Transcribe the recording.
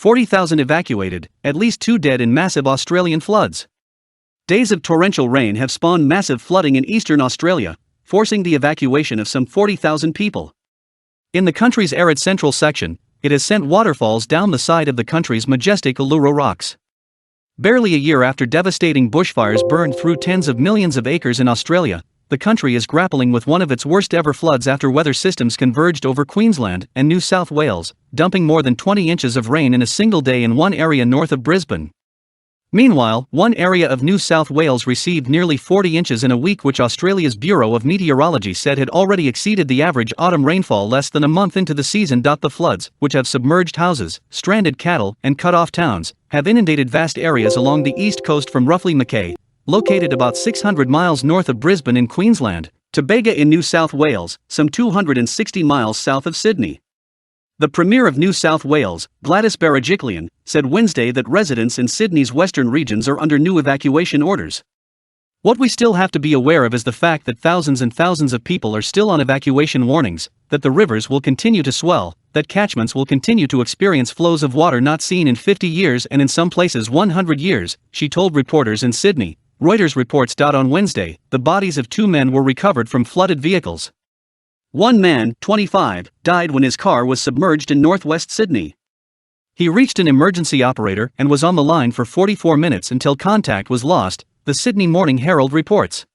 40,000 evacuated, at least 2 dead in massive Australian floods. Days of torrential rain have spawned massive flooding in eastern Australia, forcing the evacuation of some 40,000 people. In the country's arid central section, it has sent waterfalls down the side of the country's majestic Uluru rocks. Barely a year after devastating bushfires burned through tens of millions of acres in Australia, the country is grappling with one of its worst ever floods after weather systems converged over Queensland and New South Wales, dumping more than 20 inches of rain in a single day in one area north of Brisbane. Meanwhile, one area of New South Wales received nearly 40 inches in a week, which Australia's Bureau of Meteorology said had already exceeded the average autumn rainfall less than a month into the season. The floods, which have submerged houses, stranded cattle, and cut off towns, have inundated vast areas along the east coast from roughly Mackay, located about 600 miles north of Brisbane in Queensland, to Bega in New South Wales, some 260 miles south of Sydney. The Premier of New South Wales, Gladys Berejiklian, said Wednesday that residents in Sydney's western regions are under new evacuation orders. What we still have to be aware of is the fact that thousands and thousands of people are still on evacuation warnings, that the rivers will continue to swell, that catchments will continue to experience flows of water not seen in 50 years and in some places 100 years, she told reporters in Sydney, Reuters reports. On Wednesday, the bodies of 2 men were recovered from flooded vehicles. One man, 25, died when his car was submerged in northwest Sydney. He reached an emergency operator and was on the line for 44 minutes until contact was lost, the Sydney Morning Herald reports.